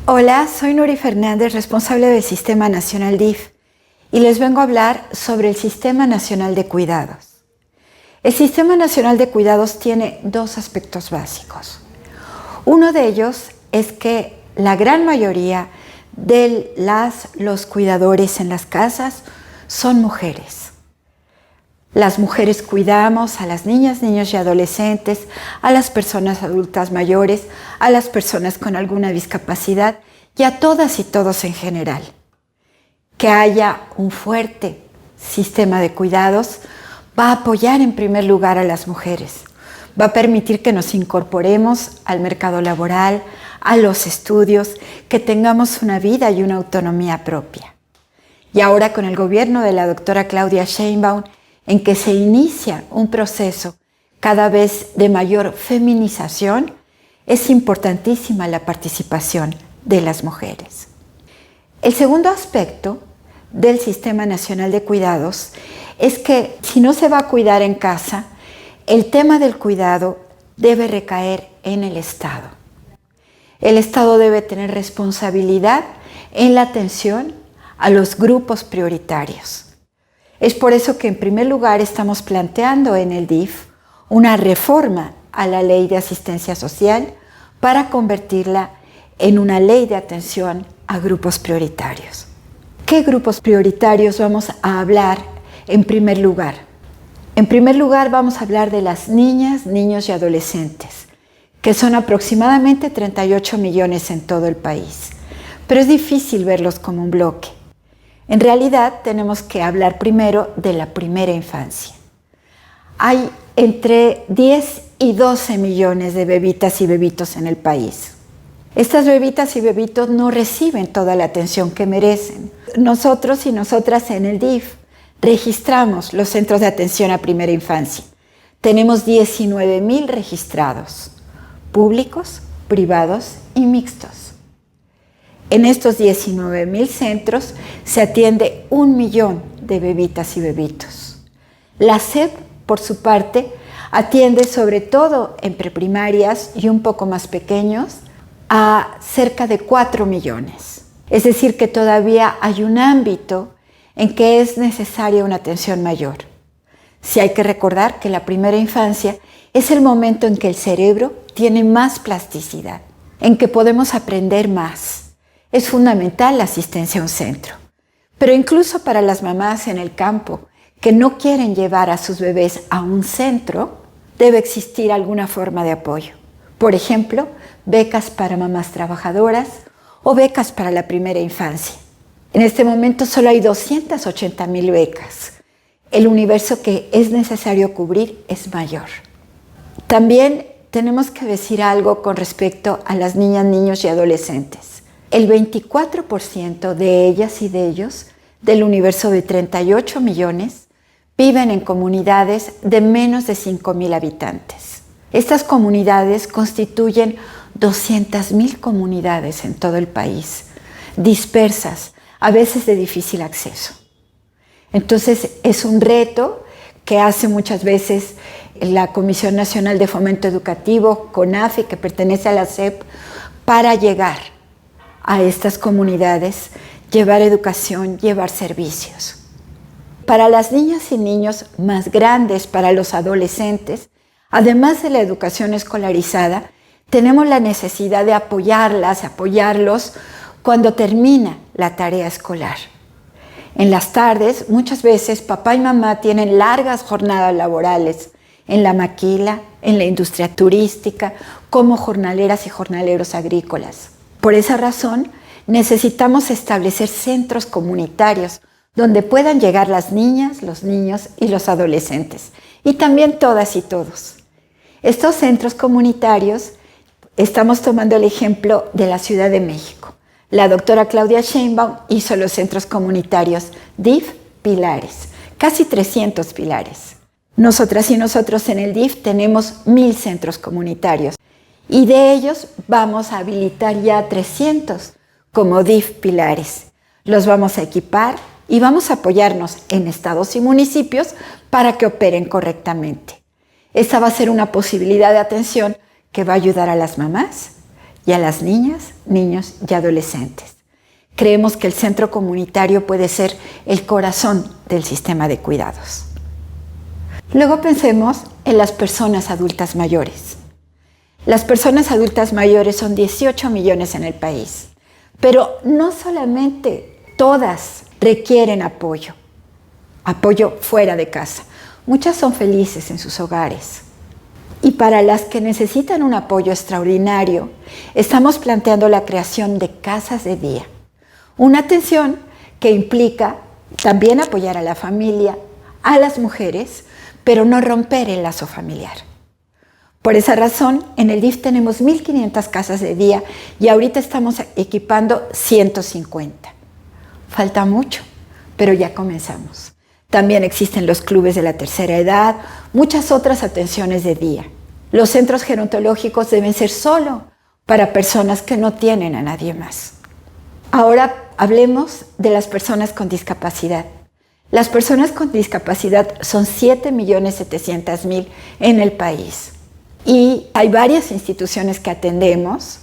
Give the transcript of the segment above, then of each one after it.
Hola, soy Nuri Fernández, responsable del Sistema Nacional DIF, y les vengo a hablar sobre el Sistema Nacional de Cuidados. El Sistema Nacional de Cuidados tiene dos aspectos básicos. Uno de ellos es que la gran mayoría de los cuidadores en las casas son mujeres. Las mujeres cuidamos a las niñas, niños y adolescentes, a las personas adultas mayores, a las personas con alguna discapacidad y a todas y todos en general. Que haya un fuerte sistema de cuidados va a apoyar en primer lugar a las mujeres, va a permitir que nos incorporemos al mercado laboral, a los estudios, que tengamos una vida y una autonomía propia. Y ahora con el gobierno de la doctora Claudia Sheinbaum, en que se inicia un proceso cada vez de mayor feminización, es importantísima la participación de las mujeres. El segundo aspecto del Sistema Nacional de Cuidados es que si no se va a cuidar en casa, el tema del cuidado debe recaer en el Estado. El Estado debe tener responsabilidad en la atención a los grupos prioritarios. Es por eso que en primer lugar estamos planteando en el DIF una reforma a la Ley de Asistencia Social para convertirla en una ley de atención a grupos prioritarios. ¿Qué grupos prioritarios vamos a hablar en primer lugar? En primer lugar vamos a hablar de las niñas, niños y adolescentes, que son aproximadamente 38 millones en todo el país, pero es difícil verlos como un bloque. En realidad tenemos que hablar primero de la primera infancia. Hay entre 10 y 12 millones de bebitas y bebitos en el país. Estas bebitas y bebitos no reciben toda la atención que merecen. Nosotros y nosotras en el DIF registramos los centros de atención a primera infancia. Tenemos 19,000 registrados, públicos, privados y mixtos. En estos 19,000 centros se atiende 1 millón de bebitas y bebitos. La SEP, por su parte, atiende sobre todo en preprimarias y un poco más pequeños a cerca de 4 millones. Es decir, que todavía hay un ámbito en que es necesaria una atención mayor. Sí hay que recordar que la primera infancia es el momento en que el cerebro tiene más plasticidad, en que podemos aprender más. Es fundamental la asistencia a un centro. Pero incluso para las mamás en el campo que no quieren llevar a sus bebés a un centro, debe existir alguna forma de apoyo. Por ejemplo, becas para mamás trabajadoras o becas para la primera infancia. En este momento solo hay 280,000 becas. El universo que es necesario cubrir es mayor. También tenemos que decir algo con respecto a las niñas, niños y adolescentes. El 24% de ellas y de ellos, del universo de 38 millones, viven en comunidades de menos de 5,000 habitantes. Estas comunidades constituyen 200,000 comunidades en todo el país, dispersas, a veces de difícil acceso. Entonces, es un reto que hace muchas veces la Comisión Nacional de Fomento Educativo, CONAFE, que pertenece a la SEP, para llegar a estas comunidades, llevar educación, llevar servicios. Para las niñas y niños más grandes, para los adolescentes, además de la educación escolarizada, tenemos la necesidad de apoyarlos cuando termina la tarea escolar. En las tardes, muchas veces papá y mamá tienen largas jornadas laborales en la maquila, en la industria turística, como jornaleras y jornaleros agrícolas. Por esa razón, necesitamos establecer centros comunitarios donde puedan llegar las niñas, los niños y los adolescentes, y también todas y todos. Estos centros comunitarios, estamos tomando el ejemplo de la Ciudad de México. La doctora Claudia Sheinbaum hizo los centros comunitarios DIF Pilares, casi 300 pilares. Nosotras y nosotros en el DIF tenemos 1,000 centros comunitarios. Y de ellos vamos a habilitar ya 300 como DIF Pilares. Los vamos a equipar y vamos a apoyarnos en estados y municipios para que operen correctamente. Esa va a ser una posibilidad de atención que va a ayudar a las mamás, y a las niñas, niños y adolescentes. Creemos que el centro comunitario puede ser el corazón del sistema de cuidados. Luego pensemos en las personas adultas mayores. Las personas adultas mayores son 18 millones en el país, pero no solamente todas requieren apoyo fuera de casa. Muchas son felices en sus hogares. Y para las que necesitan un apoyo extraordinario, estamos planteando la creación de casas de día. Una atención que implica también apoyar a la familia, a las mujeres, pero no romper el lazo familiar. Por esa razón, en el DIF tenemos 1.500 casas de día y ahorita estamos equipando 150. Falta mucho, pero ya comenzamos. También existen los clubes de la tercera edad, muchas otras atenciones de día. Los centros gerontológicos deben ser solo para personas que no tienen a nadie más. Ahora hablemos de las personas con discapacidad. Las personas con discapacidad son 7.700.000 en el país. Y hay varias instituciones que atendemos,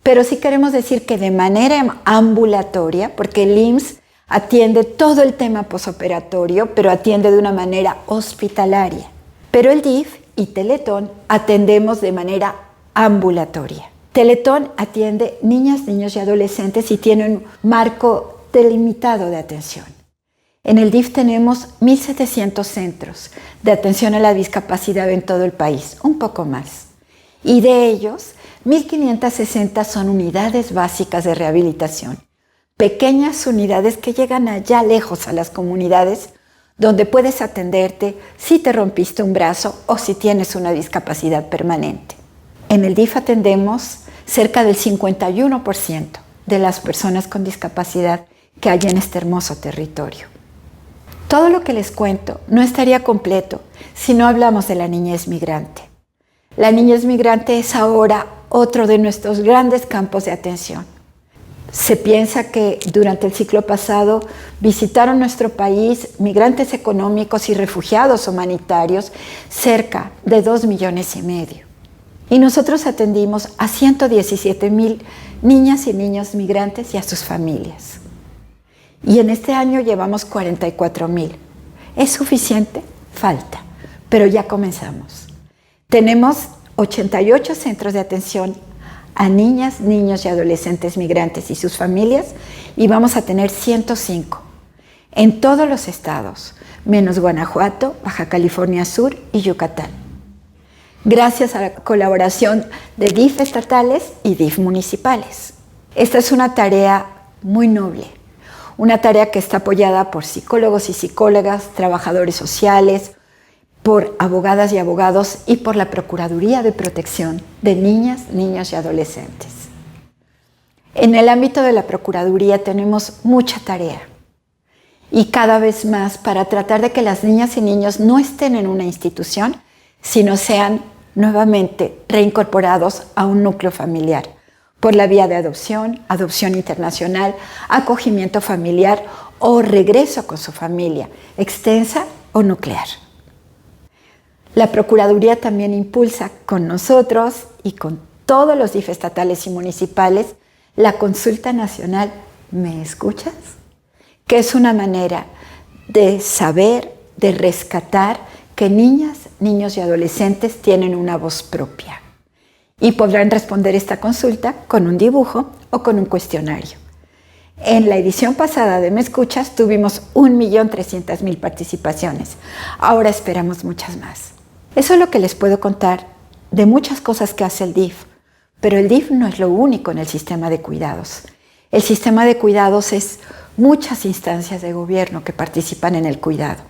pero sí queremos decir que de manera ambulatoria, porque el IMSS atiende todo el tema posoperatorio, pero atiende de una manera hospitalaria. Pero el DIF y Teletón atendemos de manera ambulatoria. Teletón atiende niñas, niños y adolescentes y tiene un marco delimitado de atención. En el DIF tenemos 1.700 centros de atención a la discapacidad en todo el país, un poco más. Y de ellos, 1.560 son unidades básicas de rehabilitación. Pequeñas unidades que llegan allá lejos a las comunidades donde puedes atenderte si te rompiste un brazo o si tienes una discapacidad permanente. En el DIF atendemos cerca del 51% de las personas con discapacidad que hay en este hermoso territorio. Todo lo que les cuento no estaría completo si no hablamos de la niñez migrante. La niñez migrante es ahora otro de nuestros grandes campos de atención. Se piensa que durante el siglo pasado visitaron nuestro país migrantes económicos y refugiados humanitarios cerca de 2,5 millones. Y nosotros atendimos a 117,000 niñas y niños migrantes y a sus familias. Y en este año llevamos 44,000. ¿Es suficiente? Falta, pero ya comenzamos. Tenemos 88 centros de atención a niñas, niños y adolescentes migrantes y sus familias y vamos a tener 105 en todos los estados, menos Guanajuato, Baja California Sur y Yucatán. Gracias a la colaboración de DIF estatales y DIF municipales. Esta es una tarea muy noble, una tarea que está apoyada por psicólogos y psicólogas, trabajadores sociales, por abogadas y abogados y por la Procuraduría de Protección de Niñas, Niños y Adolescentes. En el ámbito de la Procuraduría tenemos mucha tarea y cada vez más para tratar de que las niñas y niños no estén en una institución, sino sean nuevamente reincorporados a un núcleo familiar por la vía de adopción, adopción internacional, acogimiento familiar o regreso con su familia, extensa o nuclear. La Procuraduría también impulsa con nosotros y con todos los DIF estatales y municipales la Consulta Nacional ¿Me escuchas?, que es una manera de saber, de rescatar que niñas, niños y adolescentes tienen una voz propia y podrán responder esta consulta con un dibujo o con un cuestionario. En la edición pasada de Me Escuchas tuvimos 1,300,000 participaciones. Ahora esperamos muchas más. Eso es lo que les puedo contar de muchas cosas que hace el DIF, pero el DIF no es lo único en el sistema de cuidados. El sistema de cuidados es muchas instancias de gobierno que participan en el cuidado.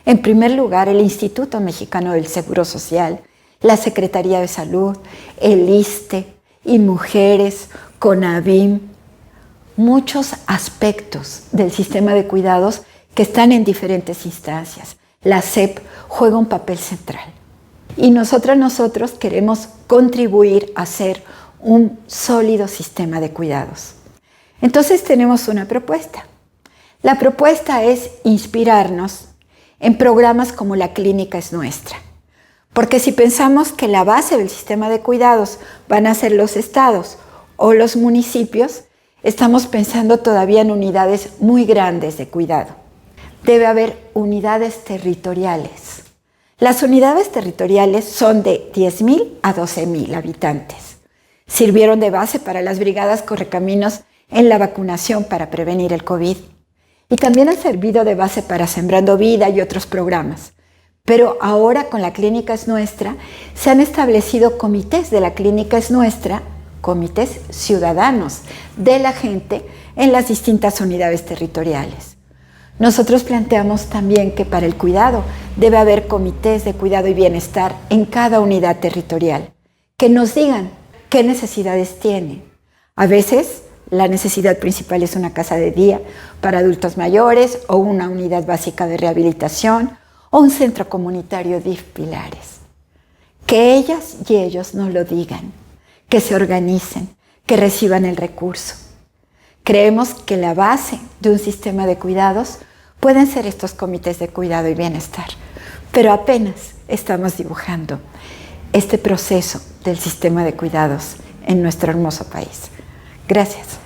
En primer lugar, el Instituto Mexicano del Seguro Social, la Secretaría de Salud, el ISSSTE, INMUJERES, CONAVIM, muchos aspectos del sistema de cuidados que están en diferentes instancias. La SEP juega un papel central. Y nosotros queremos contribuir a hacer un sólido sistema de cuidados. Entonces tenemos una propuesta. La propuesta es inspirarnos en programas como La Clínica es Nuestra. Porque si pensamos que la base del sistema de cuidados van a ser los estados o los municipios, estamos pensando todavía en unidades muy grandes de cuidado. Debe haber unidades territoriales. Las unidades territoriales son de 10,000 a 12,000 habitantes. Sirvieron de base para las brigadas correcaminos en la vacunación para prevenir el COVID. Y también han servido de base para Sembrando Vida y otros programas. Pero ahora con la Clínica Es Nuestra se han establecido comités de la Clínica Es Nuestra, comités ciudadanos de la gente en las distintas unidades territoriales. Nosotros planteamos también que para el cuidado debe haber comités de cuidado y bienestar en cada unidad territorial, que nos digan qué necesidades tienen. A veces la necesidad principal es una casa de día para adultos mayores o una unidad básica de rehabilitación o un centro comunitario DIF Pilares. Que ellas y ellos nos lo digan, que se organicen, que reciban el recurso. Creemos que la base de un sistema de cuidados pueden ser estos comités de cuidado y bienestar, pero apenas estamos dibujando este proceso del sistema de cuidados en nuestro hermoso país. Gracias.